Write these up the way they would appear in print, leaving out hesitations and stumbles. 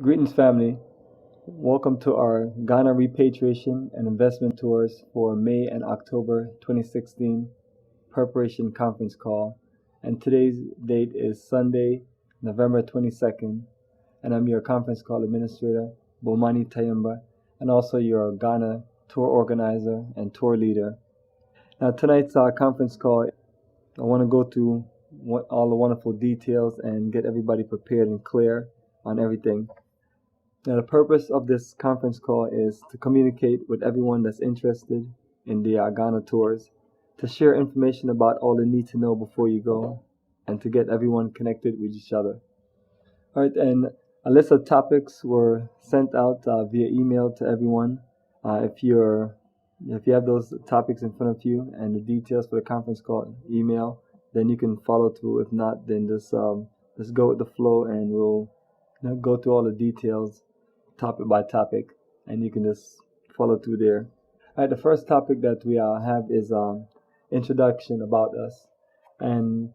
Greetings, family. Welcome to our Ghana repatriation and investment tours for May and October 2016 preparation conference call. And today's date is Sunday, November 22nd. And I'm your conference call administrator, Bomani Tayumba, and also your Ghana tour organizer and tour leader. Now, tonight's conference call, I want to go through all the wonderful details and get everybody prepared and clear on everything. Now, the purpose of this conference call is to communicate with everyone that's interested in the Ghana tours, to share information about all they need to know before you go, and to get everyone connected with each other. All right, and a list of topics were sent out via email to everyone. If you have those topics in front of you and the details for the conference call email, then you can follow through. If not, then just go with the flow, and we'll go through all the details topic by topic, and you can just follow through there. All right, the first topic that we have is introduction about us. And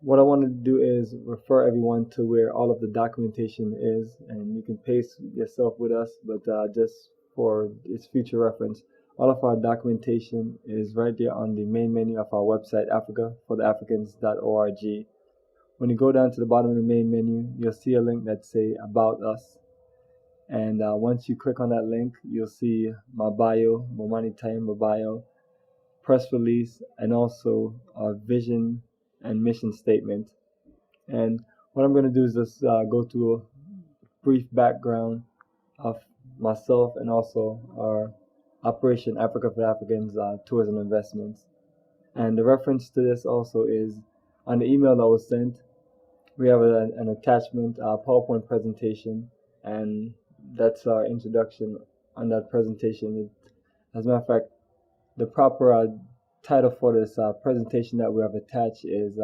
what I want to do is refer everyone to where all of the documentation is, and you can pace yourself with us, but just for its future reference, all of our documentation is right there on the main menu of our website, africafortheafricans.org. When you go down to the bottom of the main menu, you'll see a link that say About Us. And once you click on that link, you'll see my bio, Momani Tayumba bio, press release, and also our vision and mission statement. And what I'm going to do is just go through a brief background of myself and also our Operation Africa for Africans Tours and Investments. And the reference to this also is on the email that was sent. We have an attachment, a PowerPoint presentation, and that's our introduction on that presentation. As a matter of fact, the proper title for this presentation that we have attached is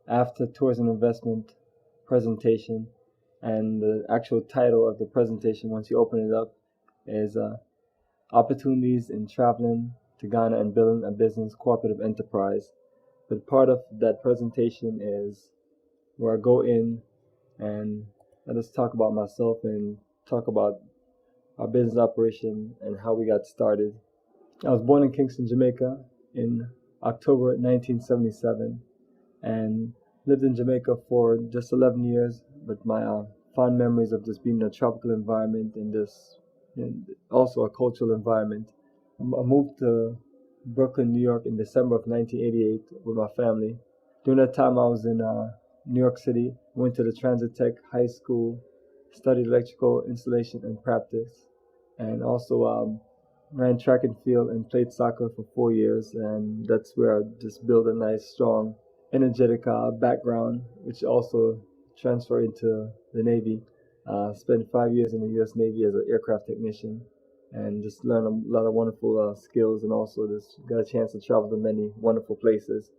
After Tours and Investment Presentation, and the actual title of the presentation, once you open it up, is Opportunities in Traveling to Ghana and Building a Business Cooperative Enterprise. But part of that presentation is where I go in and I just talk about myself and talk about our business operation and how we got started. I was born in Kingston, Jamaica in October 1977 and lived in Jamaica for just 11 years, but my fond memories of just being in a tropical environment and also a cultural environment. I moved to Brooklyn, New York in December of 1988 with my family. During that time I was in New York City, went to the Transit Tech High School, studied electrical installation and practice, and also ran track and field and played soccer for 4 years, and that's where I just built a nice, strong, energetic background, which also transferred into the Navy. Spent 5 years in the U.S. Navy as an aircraft technician, and just learned a lot of wonderful skills, and also just got a chance to travel to many wonderful places.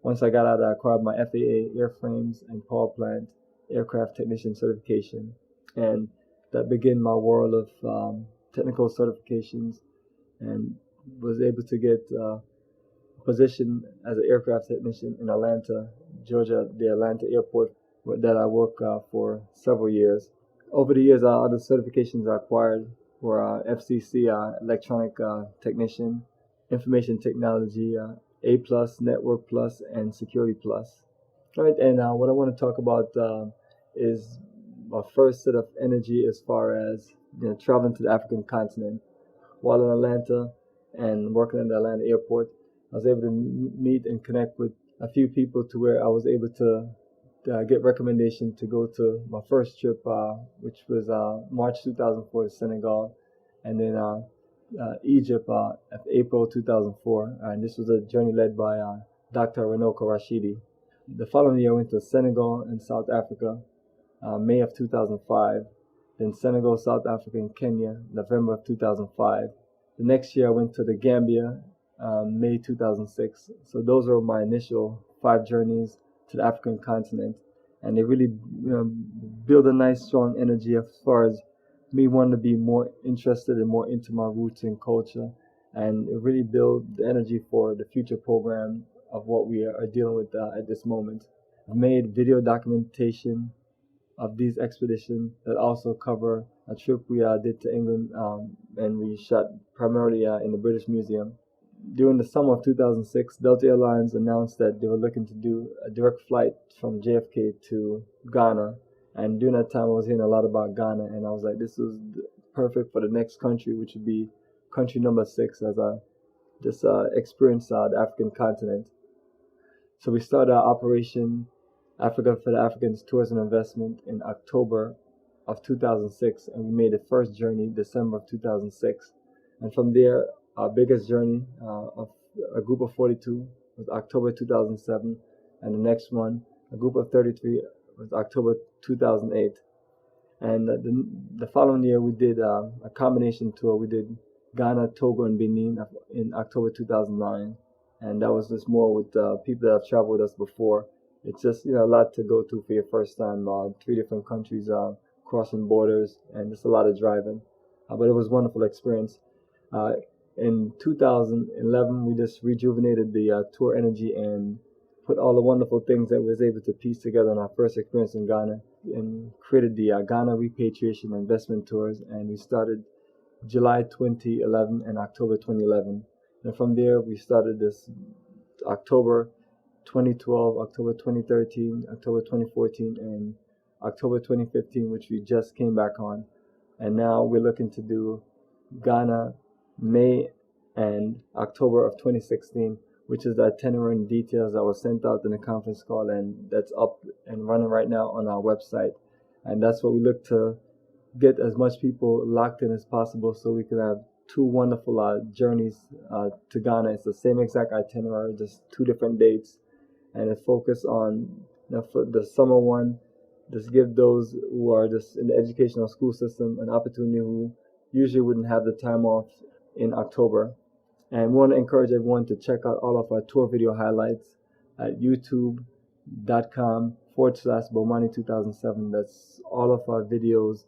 Once I got out, I acquired my FAA airframes and power plant aircraft technician certification, and that began my world of technical certifications, and was able to get a position as an aircraft technician in Atlanta, Georgia, the Atlanta airport that I worked for several years. Over the years, other certifications I acquired were FCC electronic technician, information technology, A plus, Network plus, and Security plus. All right, and what I want to talk about is my first set of energy as far as traveling to the African continent. While in Atlanta and working at the Atlanta airport, I was able to meet and connect with a few people to where I was able to get recommendation to go to my first trip, which was March 2004 to Senegal, and then Egypt April 2004. And this was a journey led by Dr. Ranoka Rashidi. The following year, I went to Senegal and South Africa, May of 2005. Then Senegal, South Africa, and Kenya, November of 2005. The next year, I went to the Gambia, May 2006. So those were my initial 5 journeys to the African continent, and they really build a nice, strong energy as far as me wanting to be more interested and more into my roots and culture, and it really built the energy for the future program of what we are dealing with at this moment. I've made video documentation of these expeditions that also cover a trip we did to England, and we shot primarily in the British Museum. During the summer of 2006, Delta Airlines announced that they were looking to do a direct flight from JFK to Ghana. And during that time, I was hearing a lot about Ghana, and I was like, this was perfect for the next country, which would be country number 6 as I just experienced the African continent. So we started our Operation Africa for the Africans Tourism Investment in October of 2006, and we made the first journey December of 2006. And from there, our biggest journey of a group of 42 was October 2007, and the next one, a group of 33, was October 2008. And the following year, we did a combination tour. We did Ghana, Togo, and Benin in October 2009. And that was just more with people that have traveled with us before. It's just, a lot to go through for your first time. 3 different countries, crossing borders, and just a lot of driving. But it was a wonderful experience. In 2011, we just rejuvenated the tour energy and put all the wonderful things that we was able to piece together in our first experience in Ghana, and created the Ghana Repatriation Investment Tours, and we started July 2011 and October 2011. And from there, we started this October 2012, October 2013, October 2014, and October 2015, which we just came back on. And now we're looking to do Ghana, May and October of 2016, which is the itinerary and details that was sent out in the conference call, and that's up and running right now on our website. And that's what we look to get as much people locked in as possible, so we could have 2 wonderful journeys to Ghana. It's the same exact itinerary, just 2 different dates, and it's focused on, for the summer one, just give those who are just in the educational school system an opportunity who usually wouldn't have the time off in October. And we want to encourage everyone to check out all of our tour video highlights at youtube.com/Bomani2007. That's all of our videos,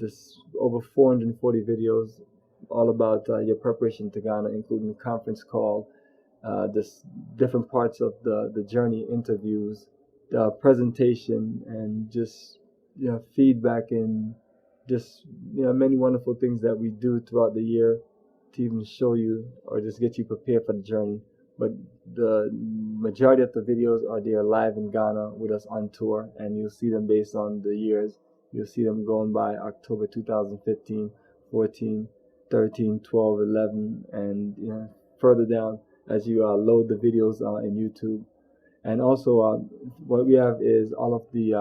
just over 440 videos, all about your preparation to Ghana, including conference call, just different parts of the journey, interviews, presentation, and just feedback, and just many wonderful things that we do throughout the year to even show you or just get you prepared for the journey. But the majority of the videos are there live in Ghana with us on tour, and you'll see them based on the years. You'll see them going by October 2015, 14, 13, 12, 11, and further down as you load the videos in YouTube. And also, what we have is all of the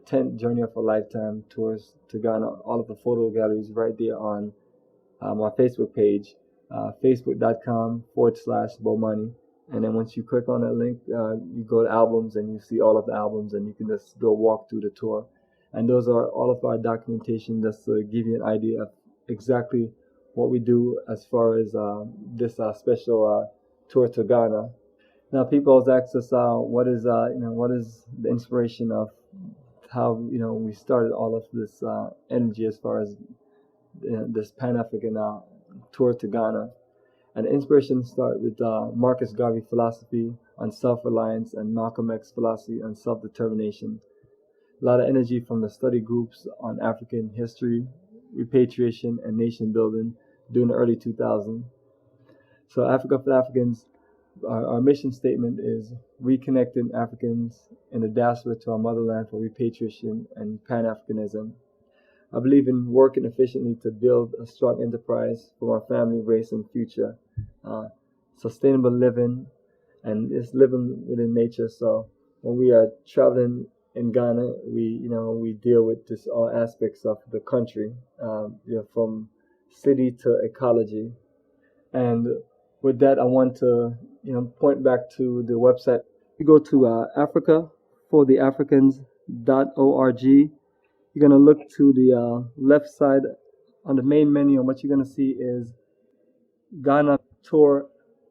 10th Journey of a Lifetime tours to Ghana, all of the photo galleries right there on our Facebook page, facebook.com/Bomani. And then once you click on that link, you go to albums, and you see all of the albums, and you can just go walk through the tour. And those are all of our documentation, just to give you an idea of exactly what we do as far as this special tour to Ghana. Now, people always ask us, what is the inspiration of how we started all of this energy as far as this Pan-African tour to Ghana. And the inspiration started with Marcus Garvey philosophy on self-reliance and Malcolm X philosophy on self-determination. A lot of energy from the study groups on African history, repatriation, and nation building during the early 2000s. So Africa for Africans, our mission statement is reconnecting Africans in the diaspora to our motherland for repatriation and Pan-Africanism. I believe in working efficiently to build a strong enterprise for our family, race, and future. Sustainable living, and it's living within nature. So when we are traveling in Ghana, we deal with just all aspects of the country, from city to ecology. And with that, I want to point back to the website. You go to africafortheafricans.org. You're going to look to the left side on the main menu, and what you're going to see is Ghana Tour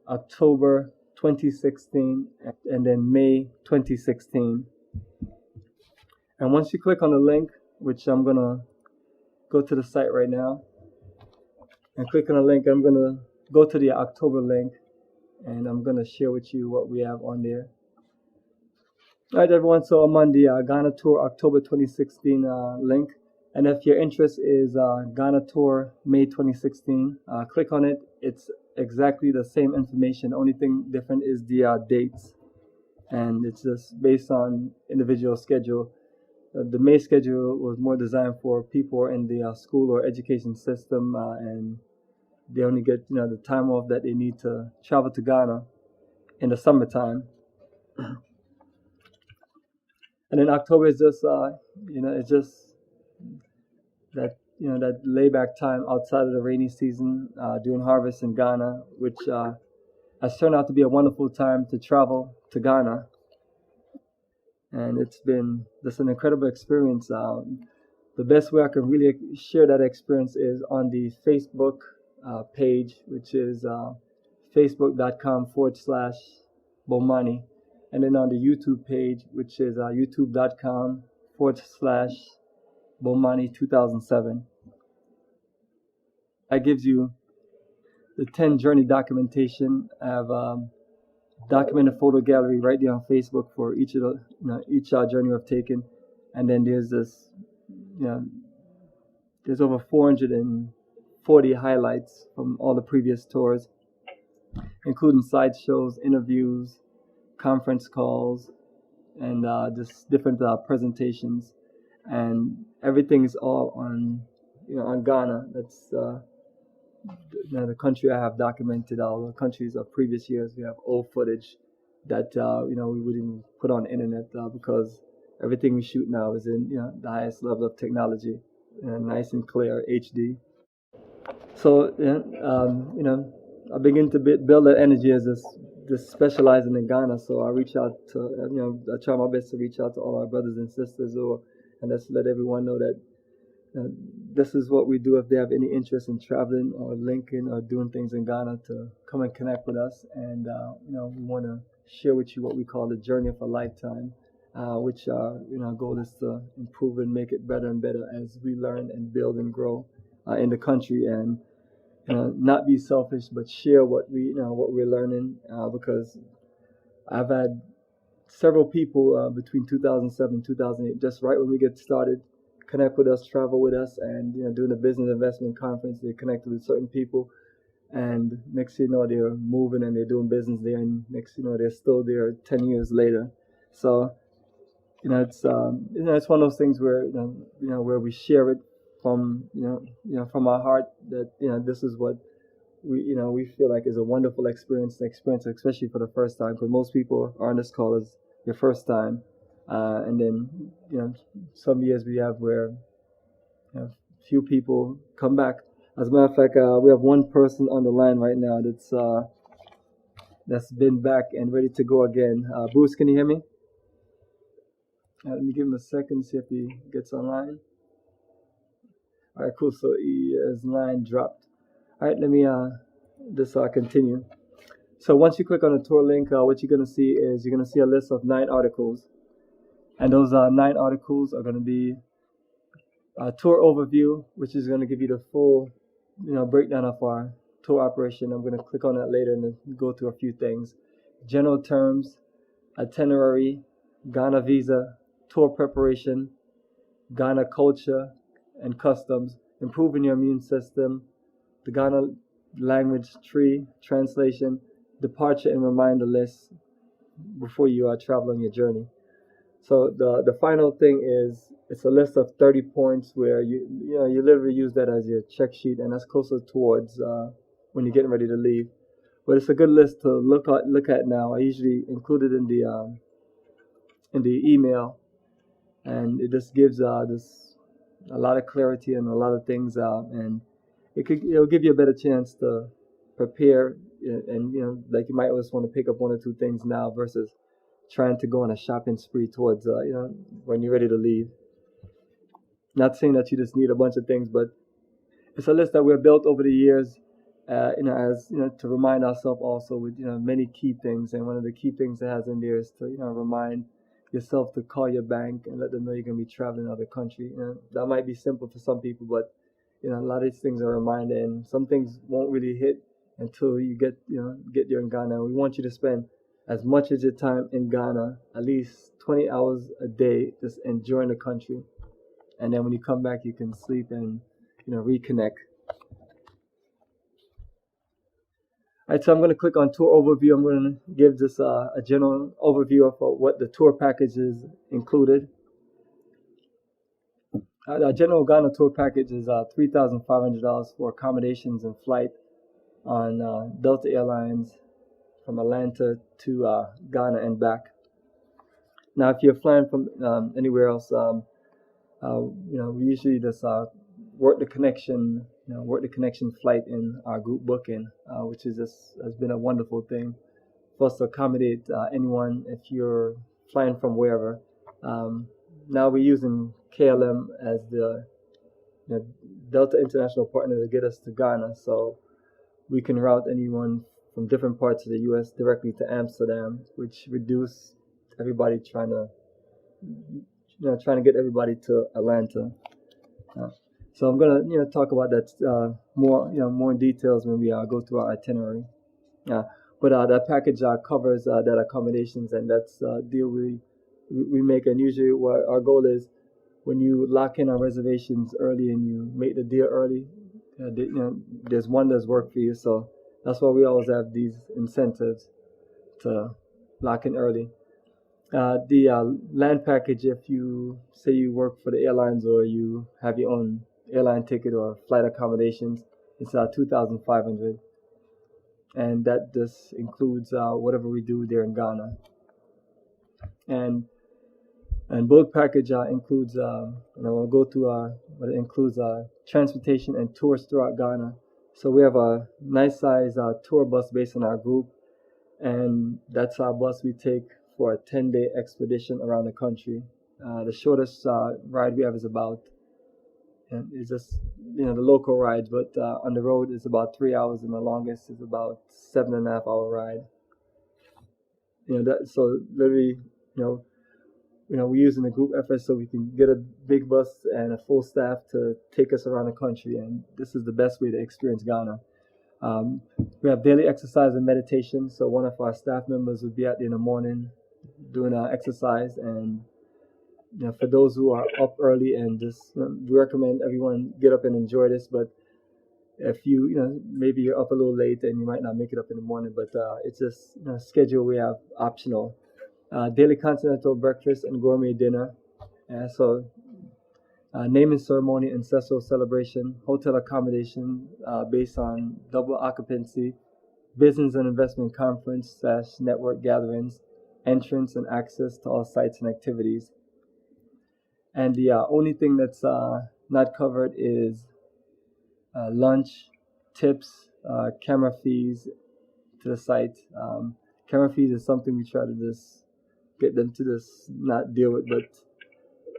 October 2016 and then May 2016. And once you click on the link, which I'm going to go to the site right now and click on the link, I'm going to go to the October link, and I'm going to share with you what we have on there. All right, everyone. So I'm on the Ghana Tour October 2016 link. And if your interest is Ghana Tour May 2016, click on it. It's exactly the same information. The only thing different is the dates. And it's just based on individual schedule. The May schedule was more designed for people in the school or education system, and they only get the time off that they need to travel to Ghana in the summertime. And then October is just it's just that that layback time outside of the rainy season during harvest in Ghana, which has turned out to be a wonderful time to travel to Ghana, and it's been just an incredible experience. The best way I can really share that experience is on the Facebook page, which is facebook.com/Bomani, and then on the YouTube page, which is youtube.com/Bomani 2007. That gives you the 10 journey documentation. I have documented photo gallery right there on Facebook for each of the each journey I've taken, and then there's this there's over 440 highlights from all the previous tours, including slideshows, interviews, conference calls, and just different presentations, and everything is all on on Ghana. That's the country I have documented. All the countries of previous years, we have old footage that we wouldn't put on the internet because everything we shoot now is in the highest level of technology, nice and clear HD. So I begin to build that energy as this specializing in Ghana. So I reach out to I try my best to reach out to all our brothers and sisters, and just let everyone know that this is what we do. If they have any interest in traveling or linking or doing things in Ghana, to come and connect with us. And we want to share with you what we call the journey of a lifetime, which our goal is to improve and make it better and better as we learn and build and grow in the country, and not be selfish, but share what we're learning. Because I've had several people between 2007 and 2008, just right when we get started, connect with us, travel with us, and doing a business investment conference, they connected with certain people, and next thing you know, they're moving and they're doing business there, and next thing you know, they're still there 10 years later. So it's it's one of those things where where we share it from from our heart, that this is what we feel like is a wonderful experience, especially for the first time, because most people are on this call as their first time, and then some years we have where few people come back. As a matter of fact, we have one person on the line right now that's been back and ready to go again. Bruce, can you hear me? Let me give him a second, see if he gets online. All right, cool. So his line dropped. All right, let me just continue. So once you click on the tour link, what you're going to see is you're going to see a list of 9 articles. And those 9 articles are going to be a tour overview, which is going to give you the full breakdown of our tour operation. I'm going to click on that later and then go through a few things. General terms, itinerary, Ghana visa, tour preparation, Ghana culture and customs, improving your immune system, the Ghana language tree, translation, departure and reminder list before you travel on your journey. So the final thing is, it's a list of 30 points where you literally use that as your check sheet, and that's closer towards when you're getting ready to leave. But it's a good list to look at now. I usually include it in the email, and it just gives this a lot of clarity and a lot of things, and it'll give you a better chance to prepare, and like you might always want to pick up 1 or 2 things now versus trying to go on a shopping spree towards when you're ready to leave. Not saying that you just need a bunch of things, but it's a list that we've built over the years, as to remind ourselves also with many key things. And one of the key things it has in there is to remind yourself to call your bank and let them know you're going to be traveling to another country. That might be simple for some people, but a lot of these things are a reminder, and some things won't really hit until you get there in Ghana. We want you to spend as much as your time in Ghana, at least 20 hours a day, just enjoying the country. And then when you come back, you can sleep and reconnect. All right, so I'm going to click on tour overview. I'm going to give this a general overview of what the tour package is included. The general Ghana tour package is $3,500 for accommodations and flight on Delta Airlines from Atlanta to Ghana and back. Now, if you're flying from anywhere else, we usually just work the connection flight in our group booking, which has been a wonderful thing for us to accommodate anyone if you're flying from wherever. Now we're using KLM as the Delta International partner to get us to Ghana, so we can route anyone from different parts of the U.S. directly to Amsterdam, which reduce everybody trying to get everybody to Atlanta. So I'm gonna talk about that more in details when we go through our itinerary. But that package covers that accommodations, and that's deal we make. And usually, what our goal is, when you lock in our reservations early and you make the deal early, there's one that's worked for you. So that's why we always have these incentives to lock in early. The land package, if you say you work for the airlines or you have your own airline ticket or flight accommodations, it's $2,500, and that just includes whatever we do there in Ghana. And both package includes we'll go through what it includes transportation and tours throughout Ghana. So we have a nice size tour bus based on our group, and that's our bus we take for a 10-day expedition around the country. The shortest ride we have is about, it's just the local rides, but on the road is about 3 hours, and the longest is about 7.5 hour ride. So literally, we're using a group effort so we can get a big bus and a full staff to take us around the country, and this is the best way to experience Ghana. We have daily exercise and meditation, so one of our staff members would be out there in the morning doing exercise, and for those who are up early, and just we recommend everyone get up and enjoy this. But if you maybe you're up a little late and you might not make it up in the morning, but it's just schedule we have optional. Daily continental breakfast and gourmet dinner. So naming ceremony, ancestral celebration, hotel accommodation based on double occupancy, business and investment conference / network gatherings, entrance and access to all sites and activities. And the only thing that's not covered is lunch, tips, camera fees to the site. Camera fees is something we try to just get them to just not deal with, but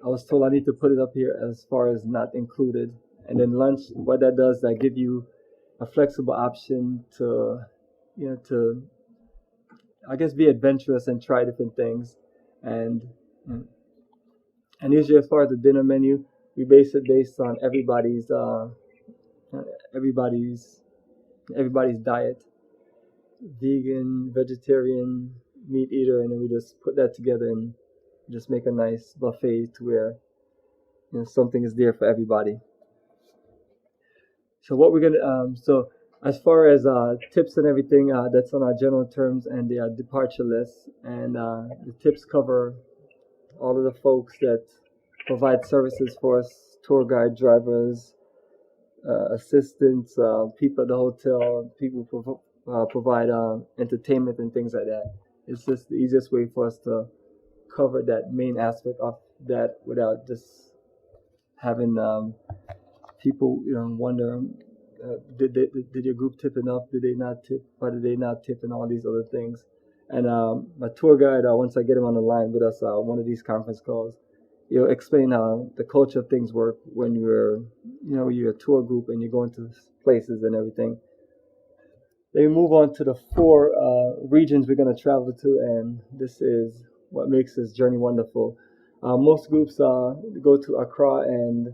I was told I need to put it up here as far as not included. And then lunch, what that does, that give you a flexible option to I guess be adventurous and try different things. And usually as far as the dinner menu, we base it based on everybody's diet, vegan, vegetarian, meat eater, and then we just put that together and just make a nice buffet to where something is there for everybody. So what we're gonna so as far as tips and everything, that's on our general terms and the departure list, and the tips cover all of the folks that provide services for us: tour guide, drivers, assistants, people at the hotel, people provide entertainment and things like that. It's just the easiest way for us to cover that main aspect of that without just having people wonder, did your group tip enough? Did they not tip? Why did they not tip? And all these other things. And my tour guide, once I get him on the line with us, one of these conference calls, he'll explain how the culture of things work when you're a tour group and you're going to places and everything. Then we move on to the 4 regions we're going to travel to, and this is what makes this journey wonderful. Most groups go to Accra and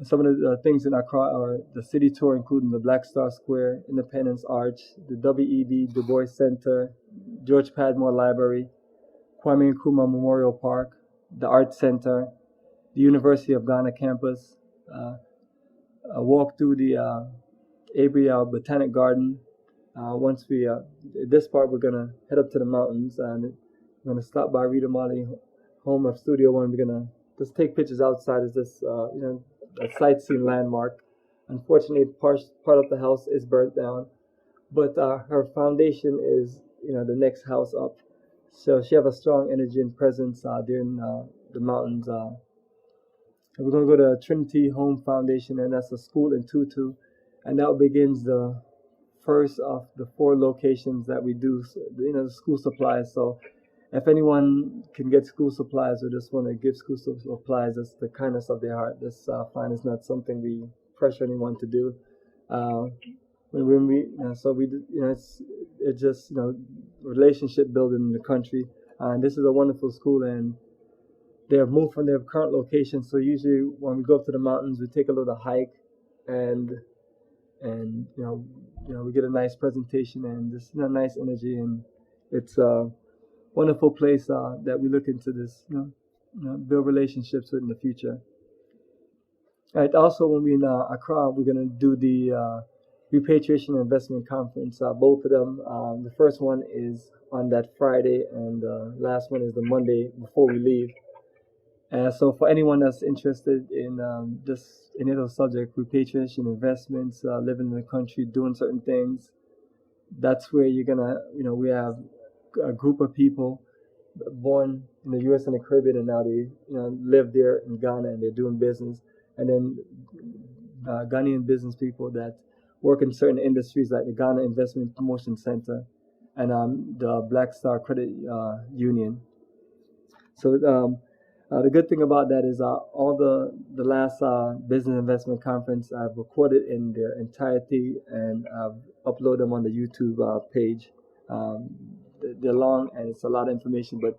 Some of the things in Accra are the city tour, including the Black Star Square, Independence Arch, the W.E.B. Du Bois Center, George Padmore Library, Kwame Nkrumah Memorial Park, the Art Center, the University of Ghana campus, uh, a walk through the Avery Botanic Garden. Once we this part, we're gonna head up to the mountains and we're gonna stop by Rita Marley, home of Studio One. We're gonna just take pictures outside as this a sightseeing landmark. Unfortunately, part of the house is burnt down, but her foundation is the next house up. So she have a strong energy and presence during the mountains. We're going to go to Trinity Home Foundation, and that's a school in Tutu, and that begins the first of the 4 locations that we do, the school supplies. So if anyone can get school supplies or just want to give school supplies, that's the kindness of their heart. This fine is not something we pressure anyone to do. When we so we it's just relationship building in the country, and this is a wonderful school, and they have moved from their current location. So usually when we go up to the mountains, we take a little hike, and we get a nice presentation and just nice energy, and it's a wonderful place that we look into this build relationships with in the future. All right. Also, when we in Accra, we're gonna do the Repatriation Investment Conference. Both of them. The first one is on that Friday, and the last one is the Monday before we leave. So for anyone that's interested in just any of those subjects, repatriation, investments, living in the country, doing certain things, that's where you're gonna, we have a group of people born in the U.S. and the Caribbean, and now they, live there in Ghana, and they're doing business, and then Ghanaian business people that work in certain industries like the Ghana Investment Promotion Center and the Black Star Credit Union. So the good thing about that is all the last business investment conference I've recorded in their entirety, and I've uploaded them on the YouTube page. They're long and it's a lot of information, but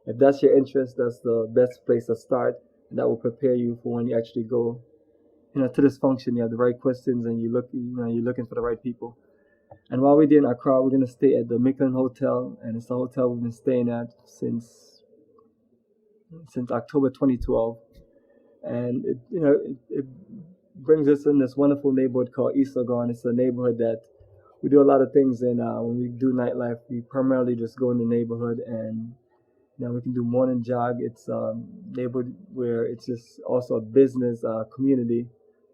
if that's your interest, that's the best place to start, and that will prepare you for when you actually go to this function. You have the right questions, and you're looking for the right people. And while we're there in Accra, we're going to stay at the Micklin Hotel, and it's the hotel we've been staying at since October 2012, and it brings us in this wonderful neighborhood called East Legon. It's a neighborhood that we do a lot of things in. When we do nightlife, we primarily just go in the neighborhood, and we can do morning jog. It's a neighborhood where it's just also a business community,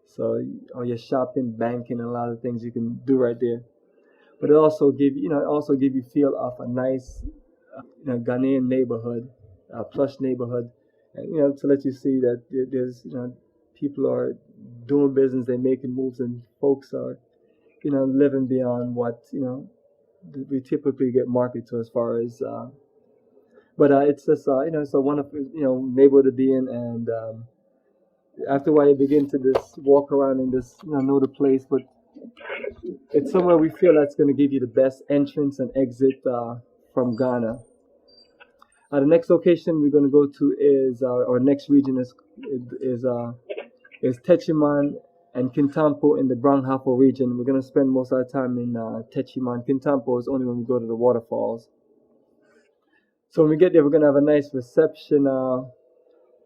so all your shopping, banking, and a lot of things you can do right there. But it also give you feel of a nice Ghanaian neighborhood, a plush neighborhood, and to let you see that there's people are doing business, they're making moves, and folks are living beyond what we typically get marketed to as far as. But it's just it's a wonderful neighborhood to be in, and after a while you begin to just walk around and just know the place, but it's somewhere we feel that's going to give you the best entrance and exit from Ghana. The next location we're going to go to is our next region is Techiman and Kintampo in the Brong-Ahafo region. We're going to spend most of our time in Techiman. Kintampo is only when we go to the waterfalls. So when we get there, we're going to have a nice reception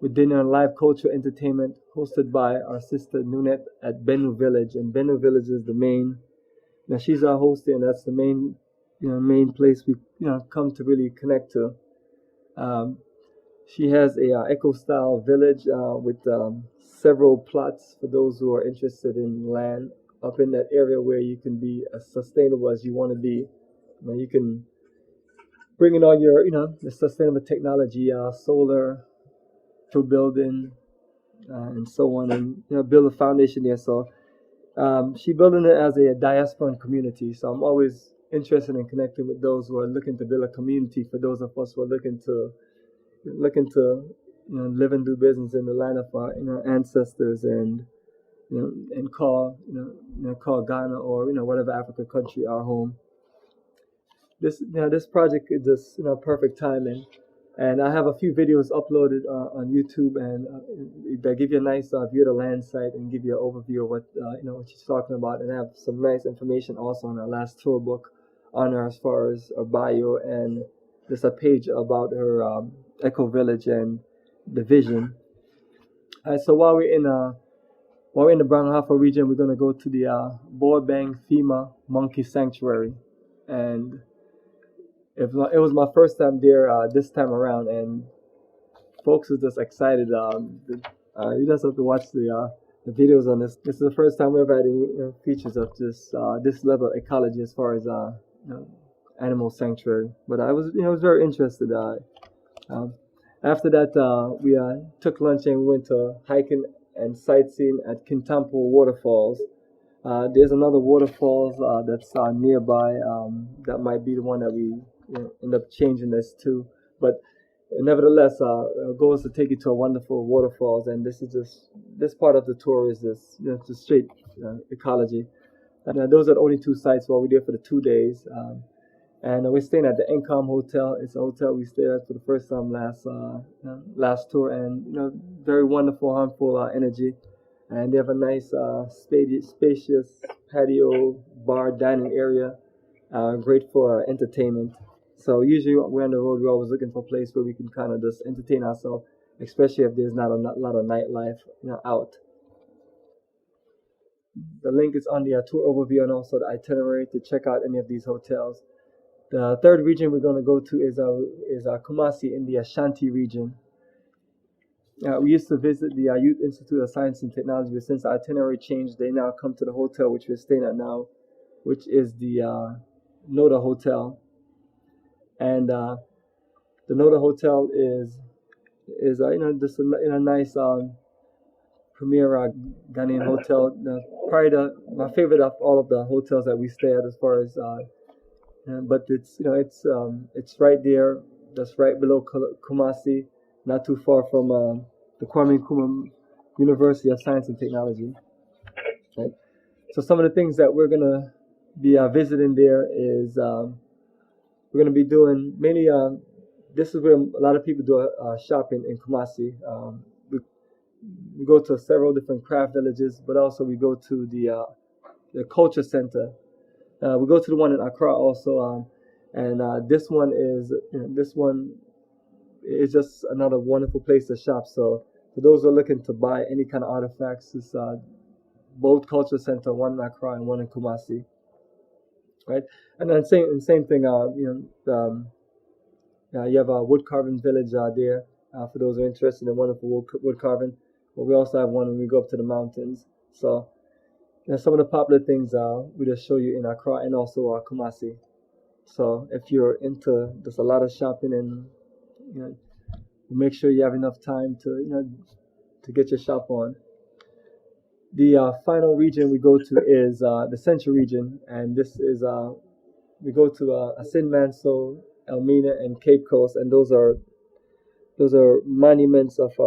with dinner and live cultural entertainment hosted by our sister Nunet at Benue Village. And Benue Village is the main. Now she's our host there, and that's the main place we come to really connect to. She has a eco-style village with several plots for those who are interested in land up in that area where you can be as sustainable as you want to be. You can bring in all your the sustainable technology, solar to building and so on, and build a foundation there. So she building it as a diasporan community. So I'm always interested in connecting with those who are looking to build a community. For those of us who are looking to live and do business in the land of our ancestors, and and call Ghana or whatever African country our home. This project is just perfect timing. And I have a few videos uploaded on YouTube, and that give you a nice view of the land site and give you an overview of what what she's talking about. And I have some nice information also on our last tour book on her, as far as her bio, and there's a page about her eco village and the vision. So while we're in the Branghafa region, we're gonna go to the Boabang FEMA Monkey Sanctuary, and it was my first time there this time around, and folks are just excited. You just have to watch the videos on this. This is the first time we've had any features of this level of ecology as far as animal sanctuary. But I was very interested. Um, After that, we took lunch and we went to hiking and sightseeing at Kintampo Waterfalls. There's another waterfalls that's nearby. That might be the one that we end up changing this to. But nevertheless, our goal is to take you to a wonderful waterfalls, and this part of the tour is just straight ecology. And those are the only two sites while we're there for the 2 days. And we're staying at the Encom Hotel. It's a hotel we stayed at for the first time last tour, and very wonderful, harmful energy. And they have a nice, spacious patio, bar, dining area, great for entertainment. So usually when we're on the road, we're always looking for a place where we can kind of just entertain ourselves, especially if there's not a lot of nightlife out. The link is on the tour overview and also the itinerary to check out any of these hotels. The third region we're going to go to is Kumasi in the Ashanti region. We used to visit the Youth Institute of Science and Technology, but since the itinerary changed, they now come to the hotel which we're staying at now, which is the Noda Hotel. And the Noda Hotel is just a nice premier Ghanaian hotel. Probably my favorite of all of the hotels that we stay at, as far as but it's right there, just right below Kumasi, not too far from the Kwame Nkrumah University of Science and Technology. Right. So some of the things that we're gonna be visiting there is we're gonna be doing mainly. This is where a lot of people do shopping in Kumasi. We go to several different craft villages, but also we go to the culture center. We go to the one in Accra also, and this one is just another wonderful place to shop. So for those who are looking to buy any kind of artifacts, it's both culture center, one in Accra and one in Kumasi, right? And then same thing. You have a wood carving village there for those who are interested in wonderful wood carving. But we also have one when we go up to the mountains. So some of the popular things we just show you in Accra and also Kumasi. So if you're into just a lot of shopping, and make sure you have enough time to get your shop on. The final region we go to is the Central region, and this is we go to Asin Manso, Elmina, and Cape Coast, and those are monuments of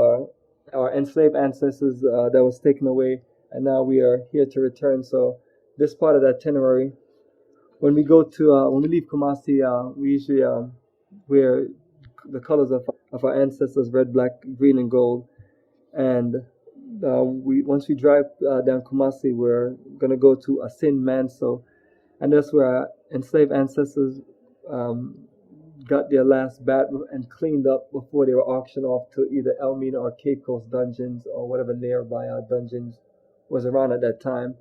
our enslaved ancestors that was taken away, and now we are here to return. So this part of the itinerary, when we leave Kumasi, we usually wear the colors of our ancestors: red, black, green, and gold. And once we drive down Kumasi, we're gonna go to Asin Manso, and that's where our enslaved ancestors got their last bath and cleaned up before they were auctioned off to either Elmina or Cape Coast dungeons or whatever nearby dungeons was around at that time.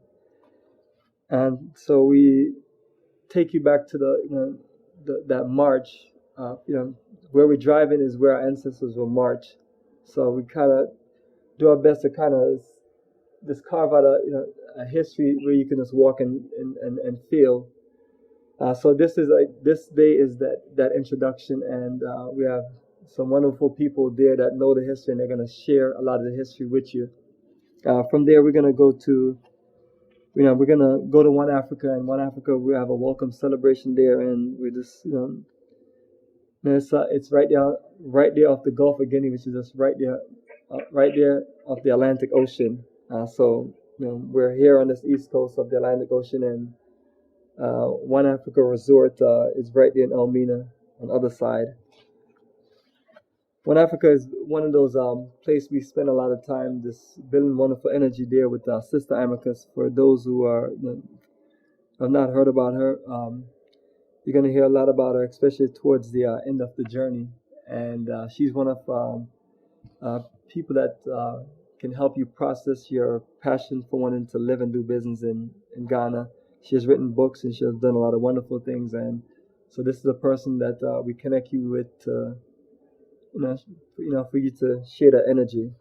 And so we take you back to that march. Where we're driving is where our ancestors will march. So we kind of do our best to kind of just carve out a history where you can just walk and feel. So this day is that introduction, and we have some wonderful people there that know the history, and they're going to share a lot of the history with you. From there, we're going to go to One Africa, and One Africa we have a welcome celebration there, and we just it's right there off the Gulf of Guinea, which is just right there off the Atlantic Ocean. So we're here on this east coast of the Atlantic Ocean, and One Africa Resort is right there in Elmina on the other side. When Africa is one of those places we spend a lot of time just building wonderful energy there with Sister Amicus. For those who have not heard about her, you're going to hear a lot about her, especially towards the end of the journey. And she's one of uh, people that can help you process your passion for wanting to live and do business in Ghana. She has written books and she has done a lot of wonderful things. And so this is a person that we connect you with, for you to share that energy.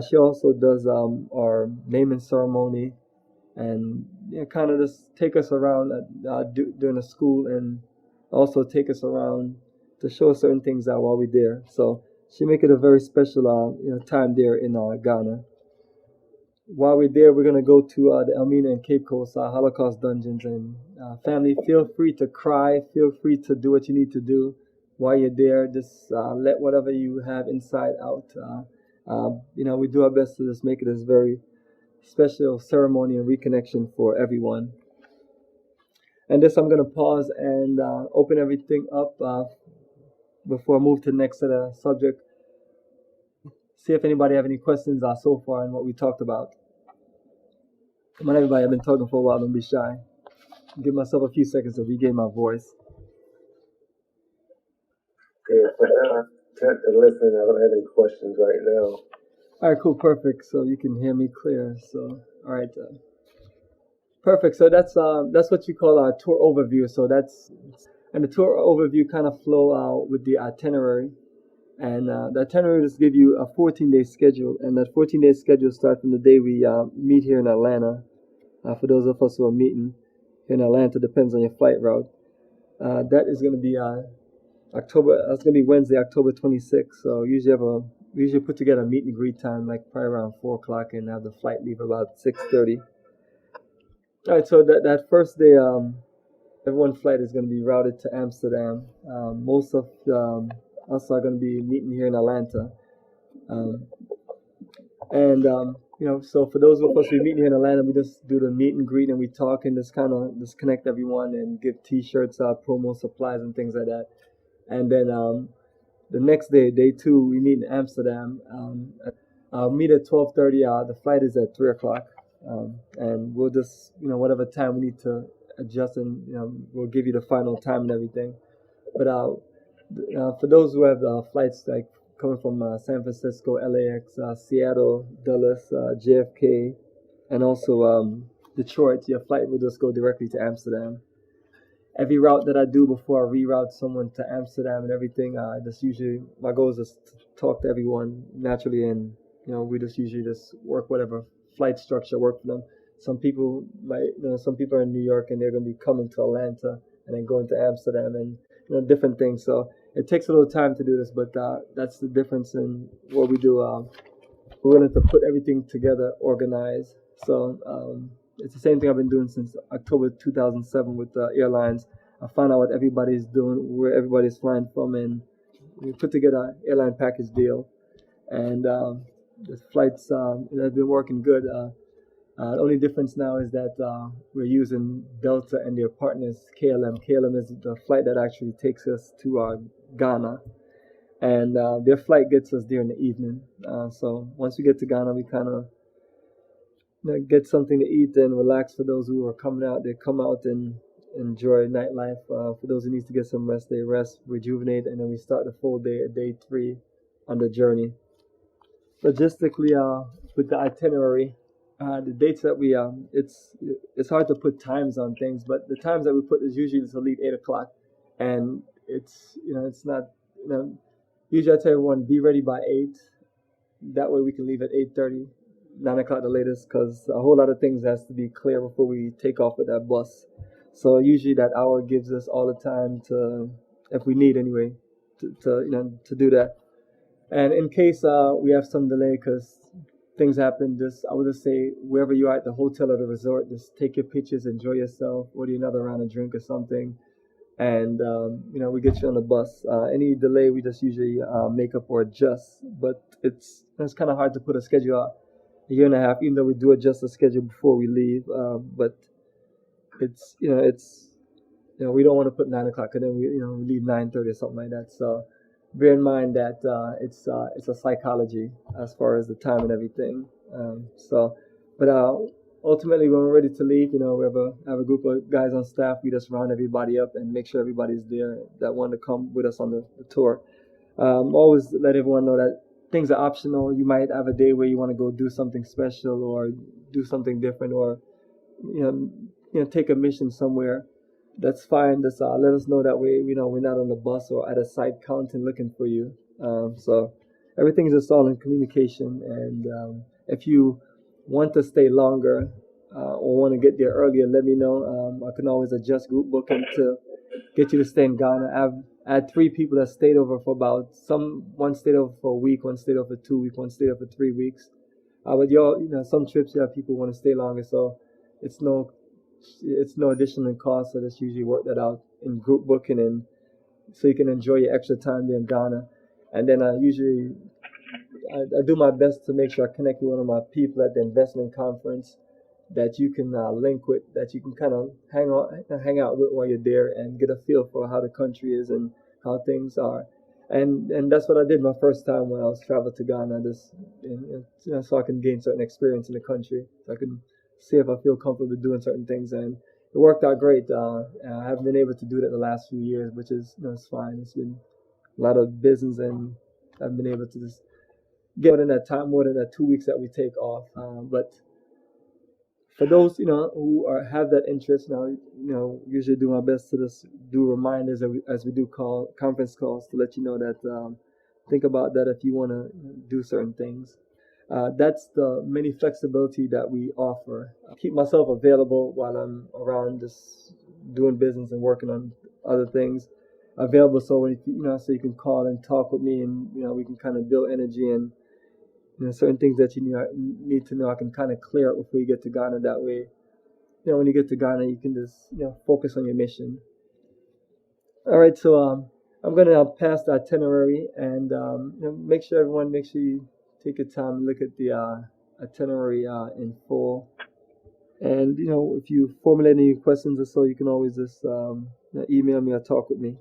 She also does our naming ceremony and kind of just take us around during the school and also take us around to show us certain things while we're there. So she make it a very special time there in Ghana. While we're there, we're gonna go to the Elmina and Cape Coast Holocaust dungeons. And family, feel free to cry. Feel free to do what you need to do while you're there. Just let whatever you have inside out. We do our best to just make it as very special ceremony and reconnection for everyone. And this, I'm gonna pause and open everything up before I move to the next subject. See if anybody have any questions so far on what we talked about. Come on, everybody. I've been talking for a while. Don't be shy. Give myself a few seconds to regain my voice. Yeah, for now, to listen. I don't have any questions right now. All right, cool, perfect. So you can hear me clear. So, all right, perfect. So that's what you call a tour overview. So and the tour overview kind of flow with the itinerary. And the itinerary just give you a 14-day schedule, and that 14-day schedule starts from the day we meet here in Atlanta. For those of us who are meeting here in Atlanta, depends on your flight route. That is going to be October. That's going to be Wednesday, October 26th. So we usually put together a meet and greet time, like probably around 4 o'clock, and have the flight leave about 6:30. All right. So that first day, everyone flight is going to be routed to Amsterdam. Most of us are going to be meeting here in Atlanta. So for those of us who meet here in Atlanta, we just do the meet and greet and we talk and just kind of just connect everyone and give T-shirts, promo supplies and things like that. And then the next day, day two, we meet in Amsterdam. Meet at 12:30. The flight is at 3 o'clock, and we'll just whatever time we need to adjust and we'll give you the final time and everything. But for those who have flights like coming from San Francisco, LAX, Seattle, Dulles, JFK, and also Detroit, your flight will just go directly to Amsterdam. Every route that I do before I reroute someone to Amsterdam and everything, just usually my goal is just to talk to everyone naturally, and we just usually just work whatever flight structure work for them. Some people are in New York and they're going to be coming to Atlanta and then going to Amsterdam and different things. So it takes a little time to do this, but that's the difference in what we do. We're willing to put everything together, organized. So it's the same thing I've been doing since October 2007 with airlines. I find out what everybody's doing, where everybody's flying from, and we put together an airline package deal. And the flights have been working good. The only difference now is that we're using Delta and their partners, KLM. KLM is the flight that actually takes us to Ghana. And their flight gets us there in the evening. So once we get to Ghana, we kind of get something to eat and relax. For those who are coming out, they come out and enjoy nightlife. For those who need to get some rest, they rest, rejuvenate, and then we start the full day at day 3 on the journey. Logistically, with the itinerary, the dates that we it's hard to put times on things, but the times that we put is usually to leave 8 o'clock, and it's not usually I tell everyone be ready by 8. That way we can leave at 8:30, 9 o'clock the latest, because a whole lot of things has to be clear before we take off with that bus. So usually that hour gives us all the time to, if we need anyway, to do that. And in case we have some delay because things happen, I would just say wherever you are at the hotel or the resort, just take your pictures, enjoy yourself, order another round of drink or something, and we get you on the bus. Any delay, we just usually make up or adjust. But it's kind of hard to put a schedule out a year and a half, even though we do adjust the schedule before we leave. But we don't want to put 9 o'clock, and then we leave 9:30 or something like that. So bear in mind that it's a psychology as far as the time and everything. So, but ultimately, when we're ready to leave, we have a group of guys on staff. We just round everybody up and make sure everybody's there that want to come with us on the tour. Always let everyone know that things are optional. You might have a day where you want to go do something special or do something different, or you know, take a mission somewhere. That's fine. Just let us know that way. We're not on the bus or at a site counting looking for you. So everything is just all in communication. And if you want to stay longer or want to get there earlier, let me know. I can always adjust group booking to get you to stay in Ghana. I had 3 people that stayed over for one stayed over for a week, one stayed over for 2 weeks, one stayed over for 3 weeks. But some trips you have people want to stay longer, so it's no it's no additional cost. So just usually work that out in group booking, and so you can enjoy your extra time there in Ghana. And then I do my best to make sure I connect with one of my people at the investment conference that you can link with, that you can kind of hang out with while you're there and get a feel for how the country is and how things are. And that's what I did my first time when I was traveled to Ghana, just so I can gain certain experience in the country, so I can see if I feel comfortable doing certain things. And it worked out great. I haven't been able to do that the last few years, which is it's fine. It's been a lot of business, and I've been able to just get more than that 2 weeks that we take off. But for those who have that interest now, usually do my best to just do reminders as we do conference calls to let you know that think about that if you want to do certain things. That's the many flexibility that we offer. I keep myself available while I'm around just doing business and working on other things. Available so when so you can call and talk with me, and we can kind of build energy, and certain things that you need to know I can kind of clear up before you get to Ghana. That way, when you get to Ghana, you can just focus on your mission. All right, so I'm gonna pass the itinerary, and make sure you take your time and look at the itinerary in full. And if you formulate any questions or so, you can always just email me or talk with me.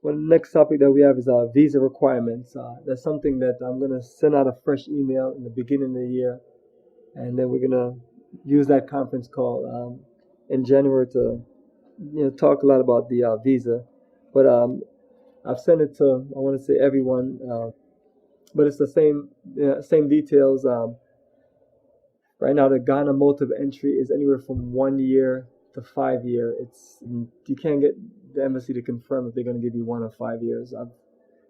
Well, the next topic that we have is visa requirements. That's something that I'm gonna send out a fresh email in the beginning of the year, and then we're gonna use that conference call in January to talk a lot about the visa. But I've sent it to, I want to say, everyone, but it's the same details. Right now, the Ghana mode of entry is anywhere from 1 year to 5 year. You can't get the embassy to confirm if they're going to give you 1 or 5 years.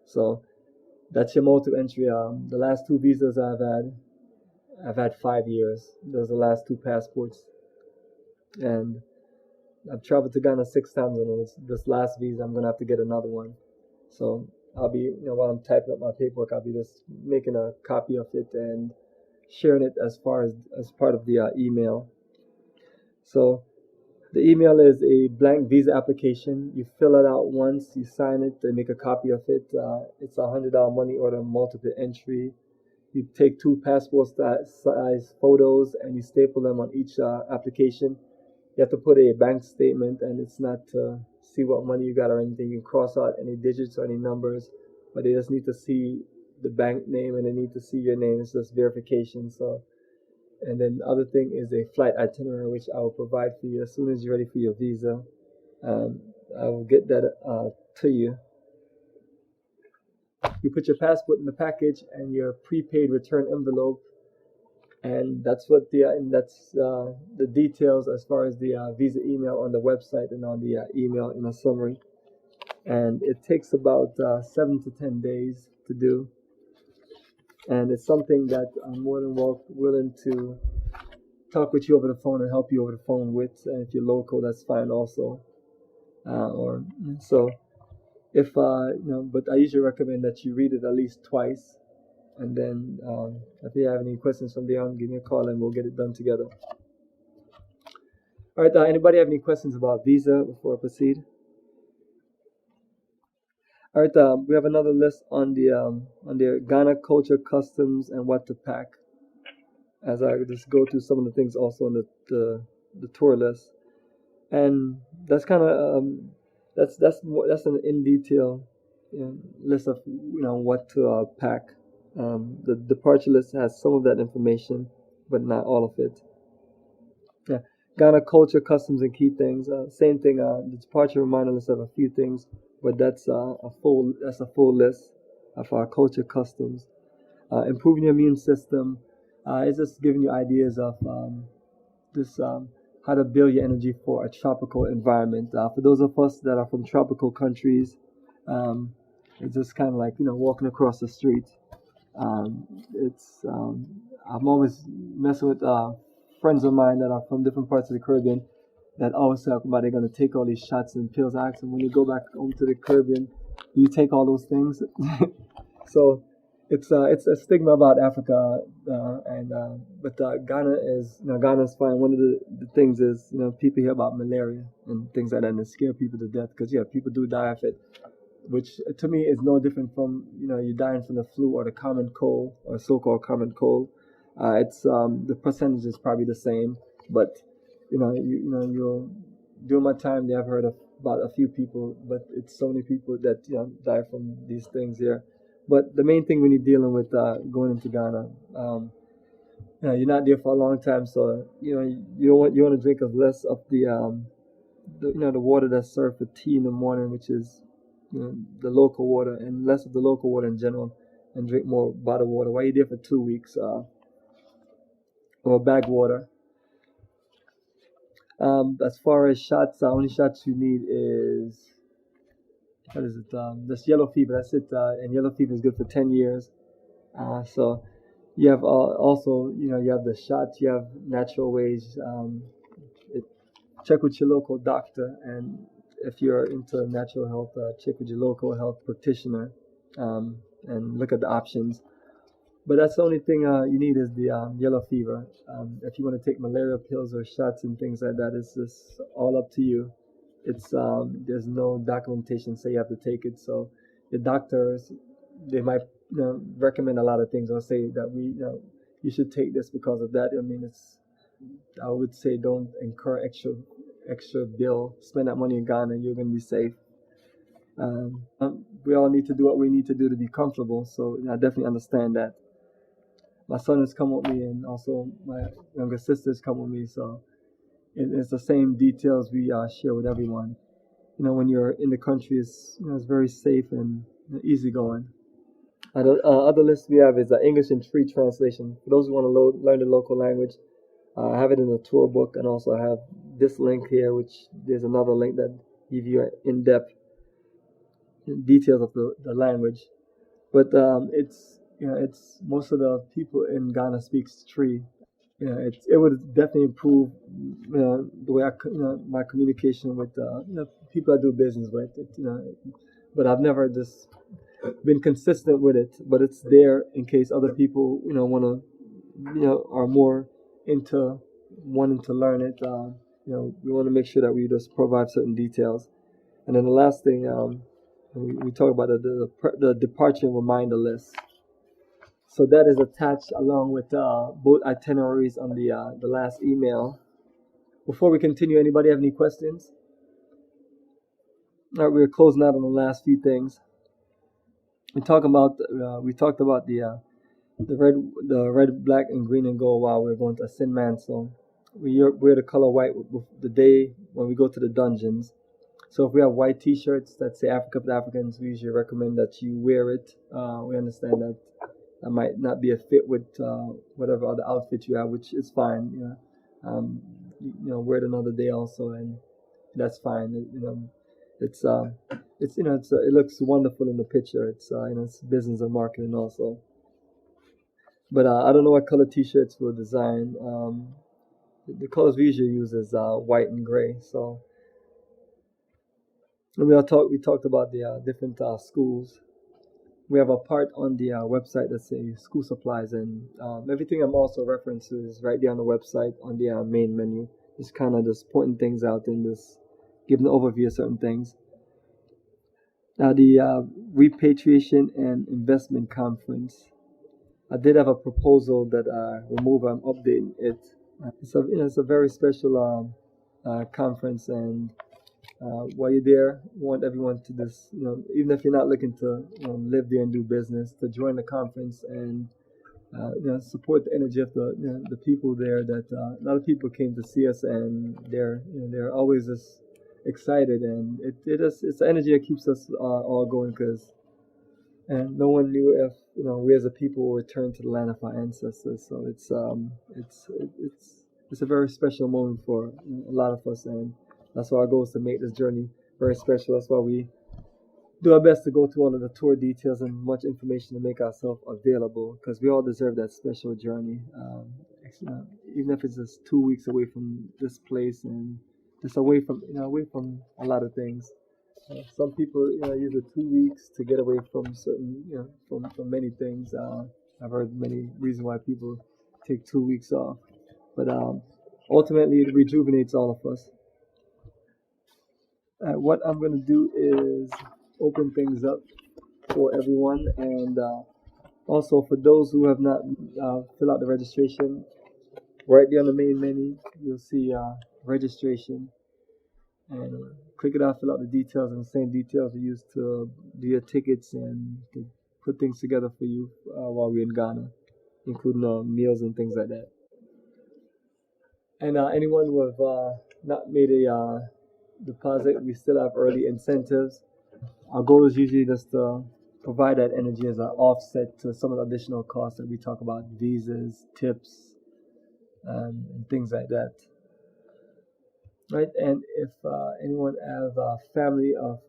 So that's your mode of entry. The last 2 visas I've had 5 years. Those are the last 2 passports, and I've traveled to Ghana 6 times, and this last visa I'm gonna have to get another one. So I'll be, while I'm typing up my paperwork, I'll be just making a copy of it and sharing it as part of the email. So the email is a blank visa application. You fill it out once, you sign it, and make a copy of it. It's $100 money order, multiple entry. You take 2 passport size photos and you staple them on each application. You have to put a bank statement, and it's not to see what money you got or anything. You can cross out any digits or any numbers, but they just need to see the bank name and they need to see your name. It's just verification. So, and then the other thing is a flight itinerary, which I will provide for you as soon as you're ready for your visa. I will get that to you. You put your passport in the package and your prepaid return envelope, and that's the details as far as the visa email on the website and on the email in a summary. And it takes about 7 to 10 days to do, and it's something that I'm more than willing to talk with you over the phone and help you over the phone with. And if you're local, that's fine also. Or so if but I usually recommend that you read it at least twice, and then if you have any questions from there on, give me a call and we'll get it done together. All right, anybody have any questions about visa before I proceed? All right, we have another list on the Ghana culture, customs, and what to pack. As I just go through some of the things also on the tour list, and that's kind of that's an in detail list of what to pack. The departure list has some of that information, but not all of it. Yeah, Ghana culture, customs, and key things. Same thing. The departure reminder list of a few things, but that's a full list of our culture, customs. Improving your immune system. It's just giving you ideas of this how to build your energy for a tropical environment. For those of us that are from tropical countries, um, it's just kind of like walking across the street. It's I'm always messing with friends of mine that are from different parts of the Caribbean that always talk about they're gonna take all these shots and pills. I ask them, when you go back home to the Caribbean, do you take all those things? So it's a stigma about Africa, and but Ghana is Ghana's fine. One of the things is people hear about malaria and things like that, and it scare people to death because people do die of it, which to me is no different from you dying from the flu or the common cold or so-called common cold. It's the percentage is probably the same, but you're during my time there I've heard of about a few people, but it's so many people that die from these things here. But the main thing when you're dealing with going into Ghana, you're not there for a long time, so you want to drink of less of the water that's served for tea in the morning, which is the local water, and less of the local water in general, and drink more bottled water. While you're there for 2 weeks, or bag water. As far as shots, only shots you need is what is it? This yellow fever. That's it. And yellow fever is good for 10 years. So you have also you have the shots. You have natural ways. It, check with your local doctor, and if you're into natural health, check with your local health practitioner, and look at the options. But that's the only thing you need is the yellow fever. If you want to take malaria pills or shots and things like that, it's just all up to you. It's there's no documentation say you have to take it. So the doctors they might recommend a lot of things or say that you should take this because of that. I mean, I would say don't incur extra bill. Spend that money in Ghana, you're gonna be safe. We all need to do what we need to do to be comfortable. So I definitely understand that. My son has come with me, and also my younger sisters come with me. So it's the same details we share with everyone. When you're in the country, it's very safe and easygoing. Other list we have is English and free translation. For those who want to learn the local language, I have it in the tour book, and also I have this link here, which there's another link that gives you in-depth details of the language. But it's most of the people in Ghana speaks three. It would definitely improve the way my communication with people I do business with. But I've never just been consistent with it. But it's there in case other people want to are more into wanting to learn it. We want to make sure that we just provide certain details. And then the last thing we talk about the departure reminder list. So that is attached along with both itineraries on the last email. Before we continue, anybody have any questions? All right, we're closing out on the last few things. We talked about the red, black, and green and gold while we're going to ascend mantle. We wear the color white the day when we go to the dungeons. So if we have white T-shirts that say Africa for the Africans, we usually recommend that you wear it. We understand that might not be a fit with whatever other outfit you have, which is fine. Wear it another day also, and that's fine. It looks wonderful in the picture. It's business and marketing also. But I don't know what color T-shirts we'll design. The colors we usually use is white and gray. So and we talked about the different schools. We have a part on the website that says school supplies, and everything I'm also referenced to is right there on the website on the main menu. Just kind of just pointing things out and just giving an overview of certain things. Now the repatriation and investment conference. I did have a proposal that I remove. I'm updating it. It's a very special conference, and while you're there, we want everyone to just, even if you're not looking to, live there and do business, to join the conference and support the energy of the people there. That a lot of people came to see us, and they're always just excited, and it's the energy that keeps us all going, because and no one knew if we as a people will return to the land of our ancestors. So it's a very special moment for a lot of us, and that's why our goal is to make this journey very special. That's why we do our best to go through all of the tour details and much information to make ourselves available, because we all deserve that special journey. Even if it's just 2 weeks away from this place and just away from a lot of things. Some people use the 2 weeks to get away from certain from many things. I've heard many reasons why people take 2 weeks off, but ultimately it rejuvenates all of us. What I'm going to do is open things up for everyone, and also for those who have not filled out the registration, right there on the main menu you'll see registration, and click it out, fill out the details, and the same details we use to do your tickets and to put things together for you while we're in Ghana, including meals and things like that. And anyone who have not made a deposit, we still have early incentives. Our goal is usually just to provide that energy as an offset to some of the additional costs that we talk about, visas, tips, and things like that. Right, and if anyone have a family of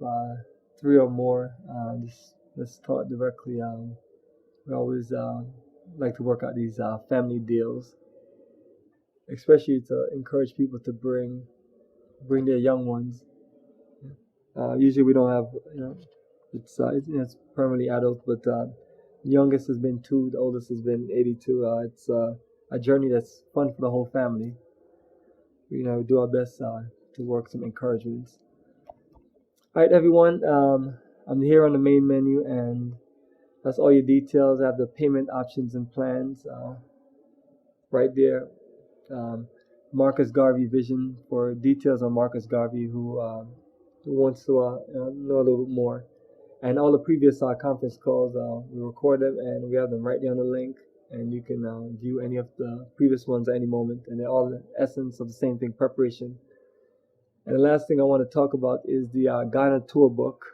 3 or more, let's talk directly. We always like to work out these family deals, especially to encourage people to bring their young ones. Usually we don't have, it's primarily adults, but the youngest has been 2, the oldest has been 82. It's a journey that's fun for the whole family. We do our best to work some encouragements. All right, everyone. I'm here on the main menu, and that's all your details. I have the payment options and plans right there. Marcus Garvey Vision for details on Marcus Garvey, who wants to know a little bit more. And all the previous conference calls, we record them and we have them right there on the link, and you can view any of the previous ones at any moment, and they're all the essence of the same thing: preparation. And the last thing I want to talk about is the Ghana tour book.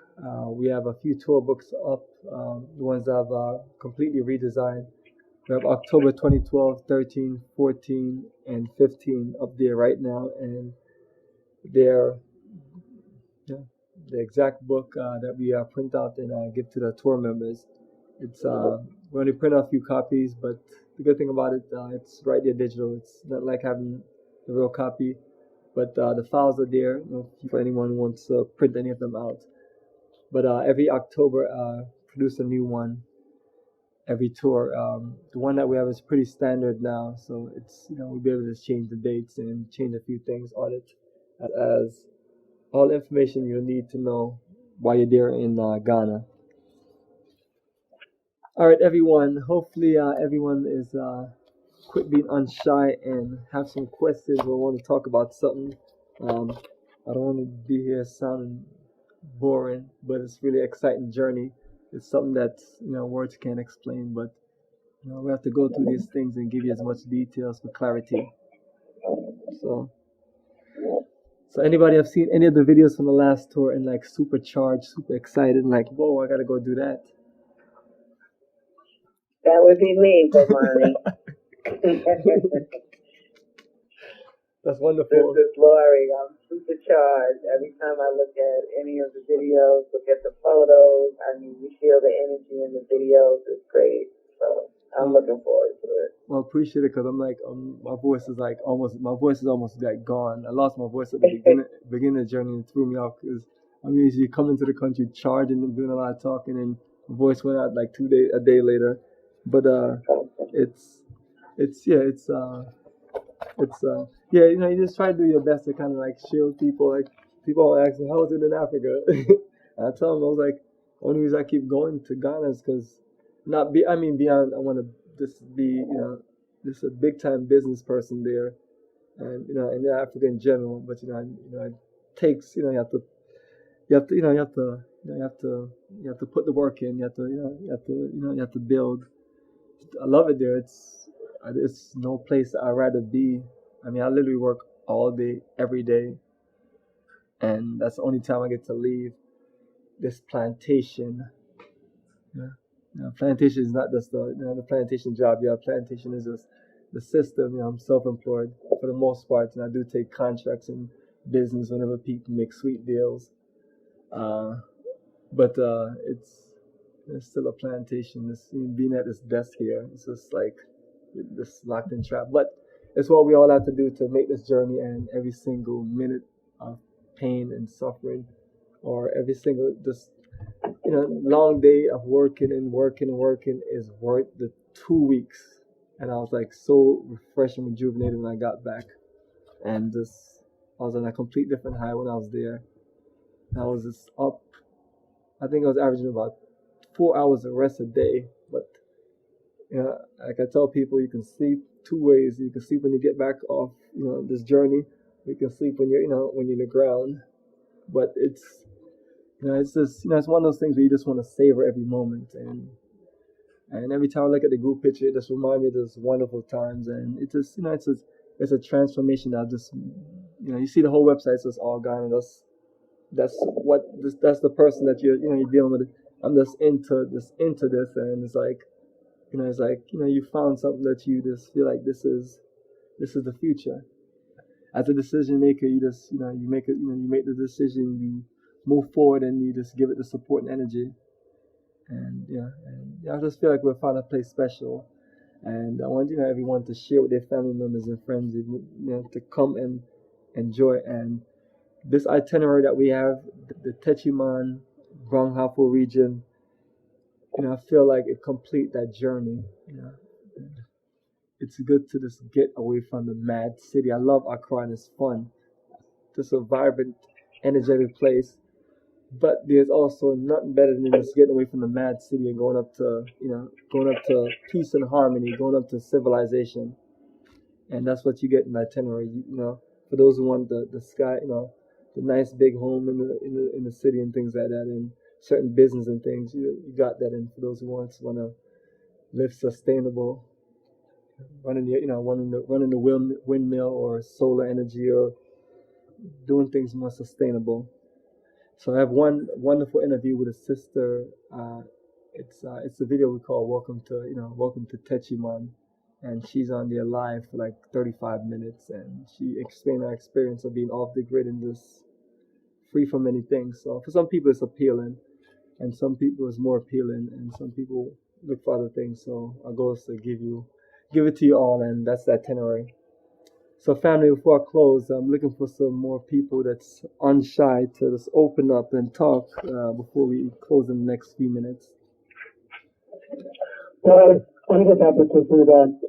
We have a few tour books up, the ones I've completely redesigned. We have October 2012, 13, 14, and 15 up there right now, and they're the exact book that we print out and give to the tour members. It's we only print out a few copies, but the good thing about it, it's right there digital. It's not like having the real copy, but the files are there for anyone who wants to print any of them out. But every October, produce a new one. Every tour. The one that we have is pretty standard now, so it's we'll be able to change the dates and change a few things on it, as all the information you'll need to know while you're there in Ghana. All right, everyone. Hopefully, everyone is quit being unshy and have some questions or want to talk about something. I don't want to be here sounding boring, but it's really exciting journey. It's something that words can't explain, but we have to go through these things and give you as much details for clarity. So anybody have seen any of the videos from the last tour and like super charged, super excited, and like, whoa, I gotta go do that? That would be me, Bomani. That's wonderful. This is Lori. I'm super charged. Every time I look at any of the videos, look at the photos, I mean, you feel the energy in the videos. It's great. So I'm looking forward to it. Well, I appreciate it, because I'm like, my voice is almost like gone. I lost my voice at the beginning of the journey, and it threw me off, because I'm usually coming to the country charging and doing a lot of talking, and my voice went out like a day later. But you just try to do your best to kind of like shield people. Like, people ask me, how was it in Africa? And I tell them, I was like, the only reason I keep going to Ghana is because beyond, I want to just be, just a big time business person there, and in Africa in general. But takes, you have to you have to you know you have to you have to put the work in. You have to you have to build. I love it there. It's no place I'd rather be. I mean, I literally work all day, every day, and that's the only time I get to leave this plantation. Yeah. Plantation is not just the plantation job. Yeah, plantation is just the system. I'm self-employed for the most part, and I do take contracts in business whenever people make sweet deals. Uh, but it's still a plantation. Being at this desk here, it's just like this locked in trap. But it's what we all have to do to make this journey, and every single minute of pain and suffering, or every single just long day of working and working and working is worth the 2 weeks. And I was like so refreshed and rejuvenated when I got back. And just I was on a complete different high when I was there. I was just up. I think I was averaging about 4 hours of rest a day. But like I tell people, you can sleep two ways. You can sleep when you get back off, this journey. You can sleep when when you're in the ground. But it's just it's one of those things where you just want to savor every moment, and every time I look at the group picture, it just reminds me of those wonderful times, and it just it's a transformation that just you see the whole website, so it's all gone, and that's the person that you're dealing with. I'm just into this, and it's like you found something that you just feel like this is the future. As a decision maker, you just you make it you make the decision, you move forward, and you just give it the support and energy. And I just feel like we found a place special, and I want everyone to share with their family members and friends, to come and enjoy. And this itinerary that we have, the Techiman Brahmapur region, I feel like it complete that journey. It's good to just get away from the mad city. I love Accra, and it's fun. Just a vibrant, energetic place. But there's also nothing better than just getting away from the mad city and going up to peace and harmony, going up to civilization. And that's what you get in the itinerary. For those who want the sky, the nice big home in the city and things like that, and certain business and things, you got that. And for those who want to live sustainable, running the windmill or solar energy, or doing things more sustainable. So I have one wonderful interview with a sister. It's a video we call Welcome to Techiman, and she's on there live for like 35 minutes, and she explained her experience of being off the grid and just free from many things. So for some people it's appealing, and some people it's more appealing, and some people look for other things. So our goal is to give it to you all, and that's the itinerary. So family, before I close, I'm looking for some more people that's unshy to just open up and talk before we close in the next few minutes. Well, I'm just happy to see that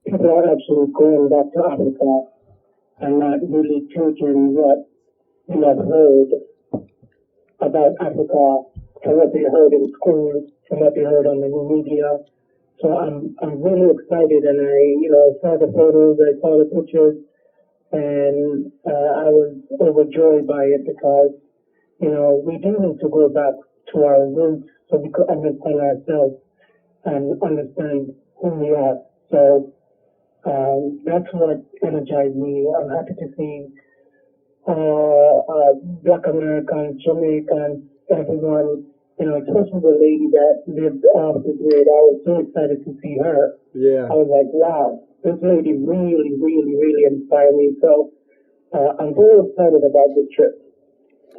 people are actually going back to Africa and not really taking what you have heard about Africa from what they heard in schools, from what they heard on the media. So I'm really excited, and I saw the photos, I saw the pictures, and I was overjoyed by it because we do need to go back to our roots so we could understand ourselves and understand who we are. So that's what energized me. I'm happy to see Black Americans, Jamaicans, everyone. Especially the lady that lived off the grid. I was so excited to see her. Yeah. I was like, wow, this lady really, really, really inspired me. So I'm very excited about this trip.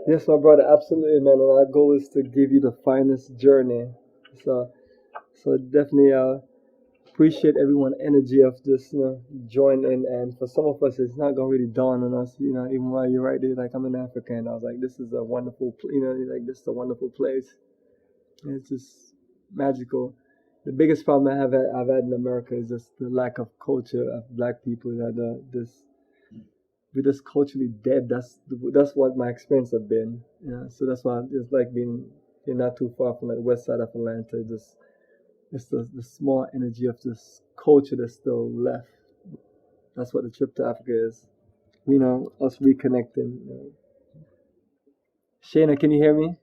Yes, my brother, absolutely, man. And our goal is to give you the finest journey. So definitely appreciate everyone's energy of just join in. And for some of us, it's not gonna really dawn on us. Even while you're right there, like I'm in Africa, and I was like, this is a wonderful, like this is a wonderful place. And it's just magical. The biggest problem I've had in America is just the lack of culture of Black people. We're just culturally dead. That's what my experience have been. So that's why it's like being not too far from like the west side of Atlanta. It's the small energy of this culture that's still left. That's what the trip to Africa is. us reconnecting. Shayna, can you hear me?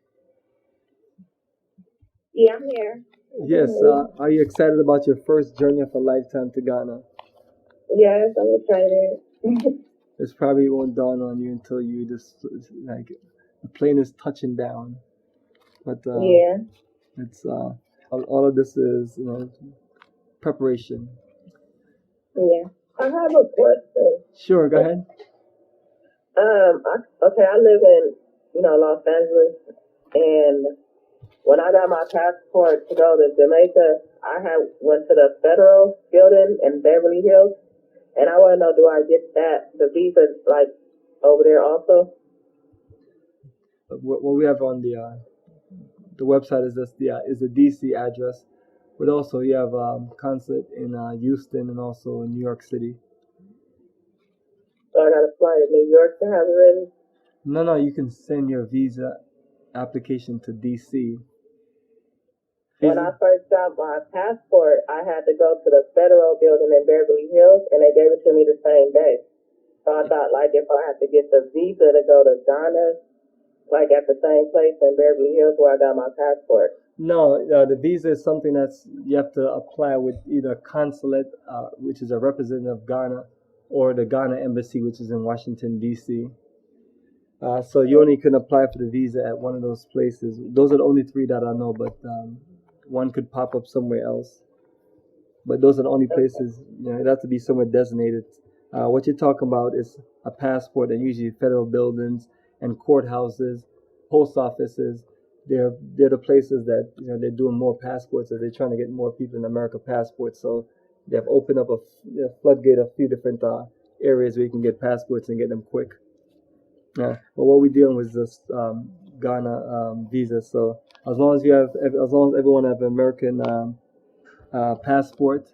Yeah, I'm here. Yes. Are you excited about your first journey of a lifetime to Ghana? Yes, I'm excited. It's probably won't dawn on you until you just like the plane is touching down. But Yeah, it's all of this is preparation. yeah. I have a question. Sure, go ahead. I live in, Los Angeles, and when I got my passport to go to Jamaica, I went to the federal building in Beverly Hills, and I want to know, do I get the visa, like, over there also? What we have on the website is the DC address, but also you have consulate in Houston and also in New York City. So I got to fly to New York to have it ready? No, you can send your visa application to DC. When I first got my passport, I had to go to the federal building in Beverly Hills, and they gave it to me the same day. So I thought, like, if I had to get the visa to go to Ghana, like at the same place in Beverly Hills where I got my passport. No, the visa is something you have to apply with either consulate, which is a representative of Ghana, or the Ghana embassy, which is in Washington D.C. So you only can apply for the visa at one of those places. Those are the only three that I know, but one could pop up somewhere else. But those are the only places. It has to be somewhere designated. What you're talking about is a passport, and usually federal buildings and courthouses, post offices. They're the places that they're doing more passports, as they're trying to get more people in America passports. So they have opened up a floodgate of a few different areas where you can get passports and get them quick. But what we're dealing with is this Ghana visa. So as long as everyone have an American passport,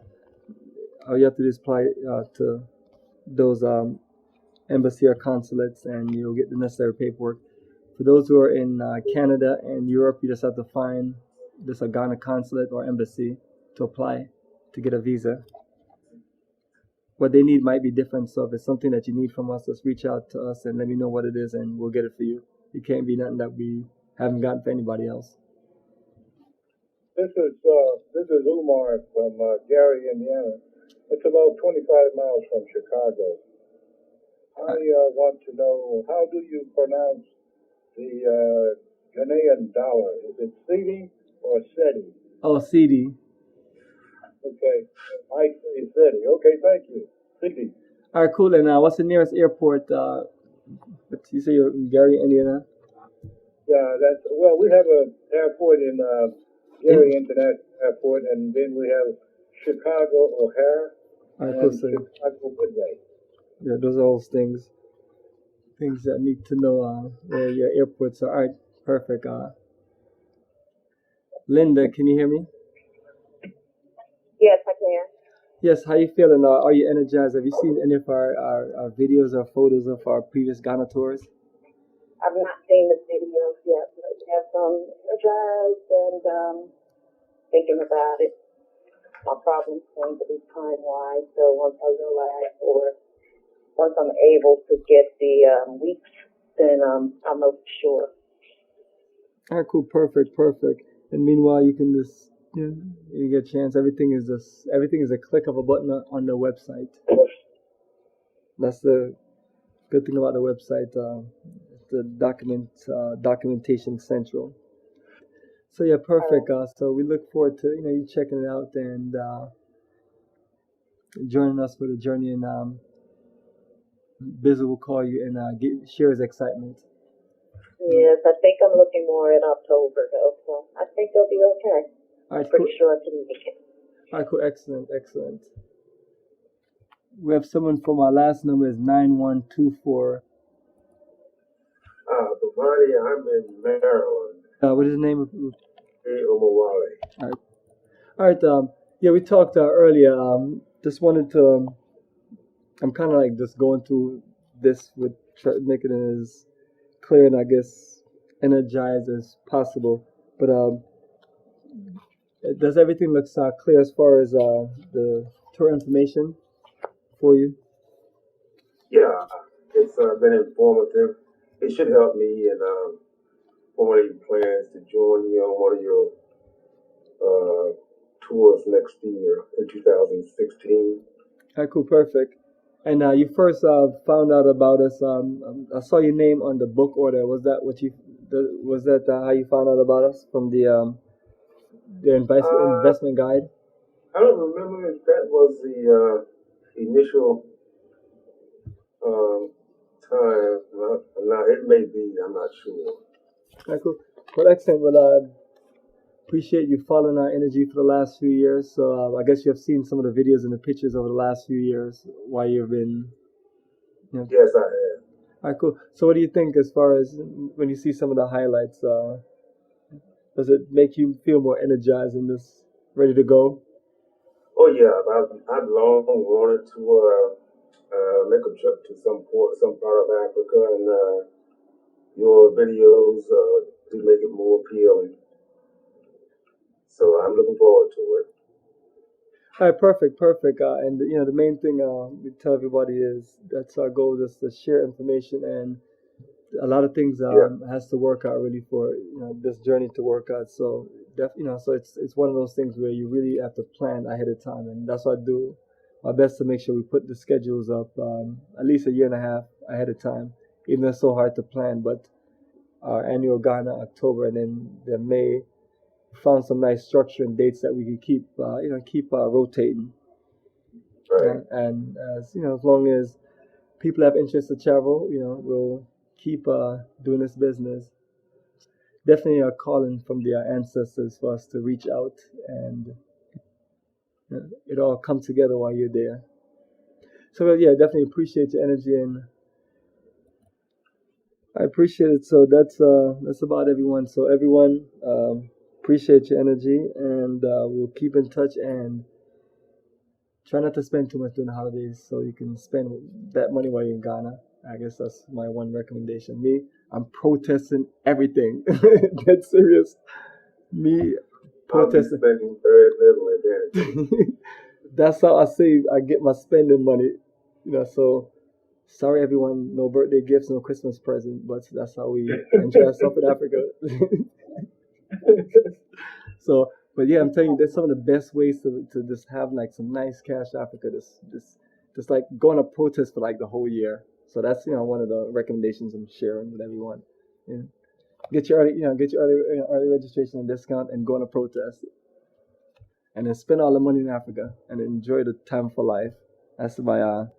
all you have to do is apply to those embassy or consulates, and you'll get the necessary paperwork. For those who are in Canada and Europe, you just have to find just a Ghana consulate or embassy to apply to get a visa. What they need might be different, so if it's something that you need from us, just reach out to us and let me know what it is, and we'll get it for you. It can't be nothing that we haven't gotten for anybody else. This is Umar from Gary, Indiana. It's about 25 miles from Chicago. I want to know, how do you pronounce the Ghanaian dollar? Is it CD or SETI? Oh, CD. Okay, I say SETI. Okay, thank you. CD. All right, cool. And what's the nearest airport? You say you're in Gary, Indiana? Yeah, we have an airport in Gary International Airport, and then we have Chicago O'Hare and Chicago Midway. Yeah, those are all things that need to know where your airports are. All right, perfect. Linda, can you hear me? Yes, I can. Yes, how you feeling? Are you energized? Have you seen any of our videos or photos of our previous Ghana tours? I've not seen the videos yet, but yes, I'm energized and thinking about it. My problem's going to be time-wise, so once I realize, or once I'm able to get the weeks, then I'll know for sure. All right, cool, perfect. And meanwhile, you can just you get a chance. Everything is a click of a button on the website. That's the good thing about the website. The documentation central. So yeah, perfect. So we look forward to you checking it out and joining us for the journey. And Biz will call you and share his excitement. Yes, I think I'm looking more in October though, so I think it'll be okay. All right, pretty cool. sure I can make it. All right, cool. Excellent. We have someone from our last number is 9124. Bomani, I'm in Maryland. What is the name of? Omawale. All right. Yeah, we talked earlier. Just wanted to. I'm kind of like just going through this with making it as clear and I guess energized as possible. But does everything look clear as far as the tour information for you? Yeah, been informative. It should help me in formulating plans to join you on one of your tours next year in 2016. All right, cool, perfect. And you first found out about us. I saw your name on the book order. Was that what you? Was that how you found out about us from the investment guide? I don't remember if that was the initial time. No, it may be. I'm not sure. All right, cool. Well, excellent. Well, appreciate you following our energy for the last few years. So I guess you have seen some of the videos and the pictures over the last few years while you've been. You know. Yes, I have. All right, cool. So what do you think as far as when you see some of the highlights? Does it make you feel more energized and just ready to go? Oh yeah, I've long wanted to make a trip to some part of Africa, and your videos do make it more appealing. So I'm looking forward to it. All right, perfect, perfect. And you know, the main thing we tell everybody is that's our goal, is to share information, and a lot of things Yeah, has to work out really for this journey to work out. So so it's one of those things where you really have to plan ahead of time, and that's what I do my best to make sure we put the schedules up at least a year and a half ahead of time. Even though it's so hard to plan, but our annual Ghana October, and then the May found some nice structure and dates that we can keep rotating. right. And as you know, as long as people have interest to travel, we'll keep doing this business. Definitely a calling from the ancestors for us to reach out, and it all come together while you're there. So yeah, definitely appreciate your energy, and I appreciate it. So that's about everyone. So everyone, appreciate your energy, and we'll keep in touch, and try not to spend too much during the holidays so you can spend that money while you're in Ghana. I guess that's my one recommendation. Me, I'm protesting everything. That's serious. Me I'll be protesting. spending very little if anything. That's how I save. I get my spending money. So sorry everyone, no birthday gifts, no Christmas present, but that's how we enjoy ourselves in Africa. So, but yeah, I'm telling you, that's some of the best ways to just have like some nice cash Africa. Just like go on a protest for like the whole year. So that's one of the recommendations I'm sharing with everyone. Yeah. Get your early registration and discount, and go on a protest, and then spend all the money in Africa and enjoy the time for life. That's my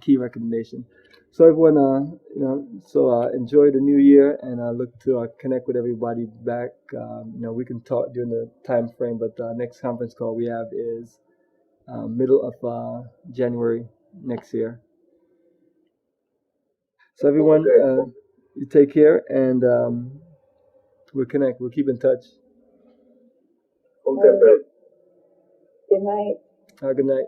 key recommendation. So everyone, enjoy the new year, and I look to connect with everybody back. We can talk during the time frame, but next conference call we have is middle of January next year. So everyone, Okay. you take care, and we'll connect. We'll keep in touch. Okay. Good night. Good night.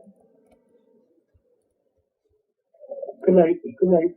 Good night. Good night.